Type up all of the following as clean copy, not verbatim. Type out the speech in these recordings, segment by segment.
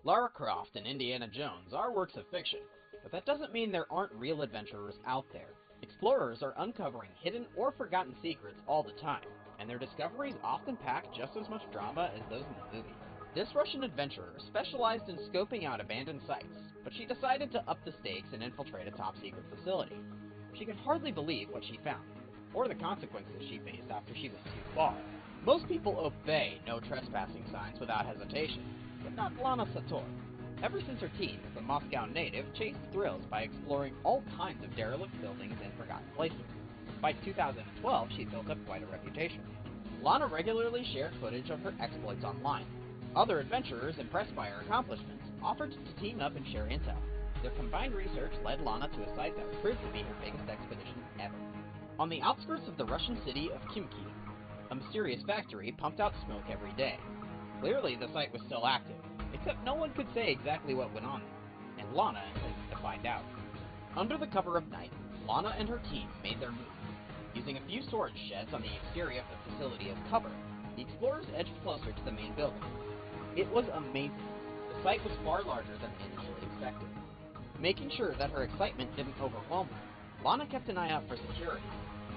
Lara Croft and Indiana Jones are works of fiction, but that doesn't mean there aren't real adventurers out there. Explorers are uncovering hidden or forgotten secrets all the time, and their discoveries often pack just as much drama as those in the movie. This Russian adventurer specialized in scoping out abandoned sites, but she decided to up the stakes and infiltrate a top-secret facility. She could hardly believe what she found, or the consequences she faced after she was too far. Most people obey no trespassing signs without hesitation, but not Lana Sator. Ever since her teens, the Moscow native chased thrills by exploring all kinds of derelict buildings and forgotten places. By 2012, she'd built up quite a reputation. Lana regularly shared footage of her exploits online. Other adventurers, impressed by her accomplishments, offered to team up and share intel. Their combined research led Lana to a site that would prove to be her biggest expedition ever. On the outskirts of the Russian city of Khimki, a mysterious factory pumped out smoke every day. Clearly, the site was still active, except no one could say exactly what went on there, and Lana intended to find out. Under the cover of night, Lana and her team made their move. Using a few storage sheds on the exterior of the facility as cover, the explorers edged closer to the main building. It was amazing. The site was far larger than they initially expected. Making sure that her excitement didn't overwhelm her, Lana kept an eye out for security.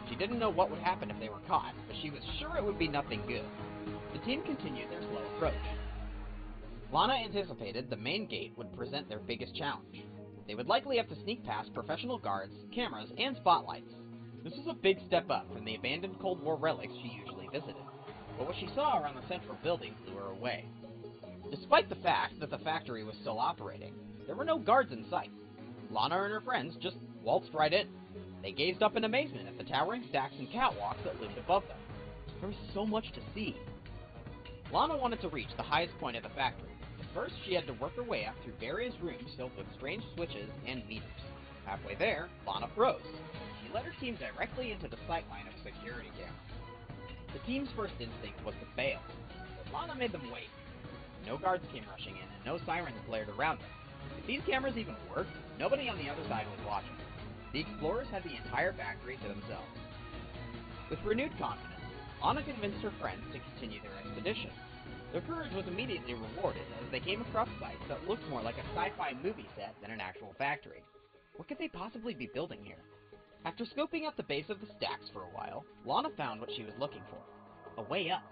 She didn't know what would happen if they were caught, but she was sure it would be nothing good. The team continued their slow approach. Lana anticipated the main gate would present their biggest challenge. They would likely have to sneak past professional guards, cameras, and spotlights. This was a big step up from the abandoned Cold War relics she usually visited, but what she saw around the central building blew her away. Despite the fact that the factory was still operating, there were no guards in sight. Lana and her friends just waltzed right in. They gazed up in amazement at the towering stacks and catwalks that loomed above them. There was so much to see. Lana wanted to reach the highest point of the factory, but first she had to work her way up through various rooms filled with strange switches and meters. Halfway there, Lana froze. She led her team directly into the sightline of a security camera. The team's first instinct was to bail, but Lana made them wait. No guards came rushing in, and no sirens blared around them. If these cameras even worked, nobody on the other side was watching. The explorers had the entire factory to themselves. With renewed confidence, Lana convinced her friends to continue their expedition. Their courage was immediately rewarded as they came across sites that looked more like a sci-fi movie set than an actual factory. What could they possibly be building here? After scoping out the base of the stacks for a while, Lana found what she was looking for: a way up.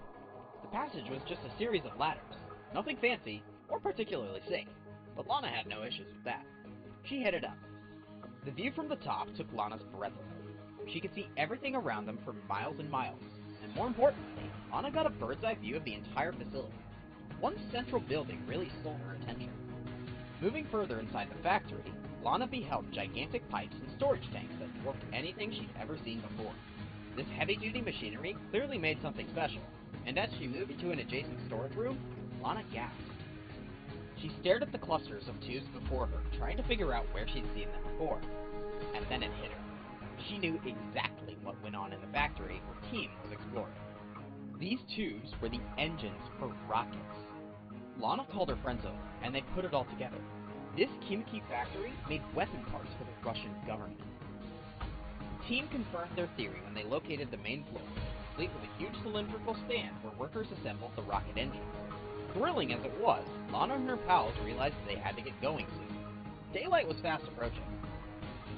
The passage was just a series of ladders. Nothing fancy, or particularly safe, but Lana had no issues with that. She headed up. The view from the top took Lana's breath away. She could see everything around them for miles and miles, and more importantly, Lana got a bird's-eye view of the entire facility. One central building really stole her attention. Moving further inside the factory, Lana beheld gigantic pipes and storage tanks that dwarfed anything she'd ever seen before. This heavy-duty machinery clearly made something special, and as she moved into an adjacent storage room, Lana gasped. She stared at the clusters of tubes before her, trying to figure out where she'd seen them before. And then it hit her. She knew exactly what went on in the factory her team was exploring. These tubes were the engines for rockets. Lana called her friends over, and they put it all together. This Khimki factory made weapon parts for the Russian government. The team confirmed their theory when they located the main floor, complete with a huge cylindrical stand where workers assembled the rocket engine. Thrilling as it was, Lana and her pals realized they had to get going soon. Daylight was fast approaching.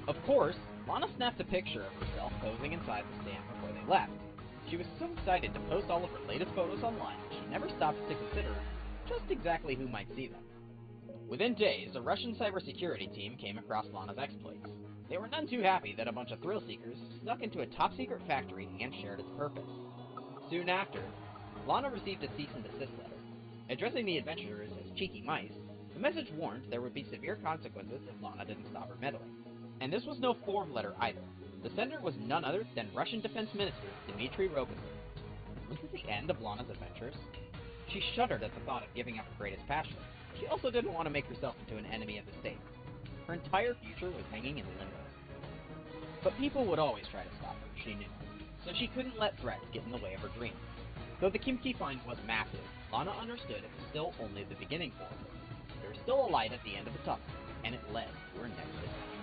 Of course, Lana snapped a picture of herself posing inside the stand before they left. She was so excited to post all of her latest photos online that she never stopped to consider just exactly who might see them. Within days, a Russian cybersecurity team came across Lana's exploits. They were none too happy that a bunch of thrill seekers snuck into a top-secret factory and shared its purpose. Soon after, Lana received a cease and desist letter. Addressing the adventurers as cheeky mice, the message warned there would be severe consequences if Lana didn't stop her meddling. And this was no form letter either. The sender was none other than Russian Defense Minister Dmitry Rogozin. Was this the end of Lana's adventures? She shuddered at the thought of giving up her greatest passion. She also didn't want to make herself into an enemy of the state. Her entire future was hanging in limbo. But people would always try to stop her, she knew, so she couldn't let threats get in the way of her dream. Though the Khimki find was massive, Lana understood it was still only the beginning for her. There was still a light at the end of the tunnel, and it led to her next adventure.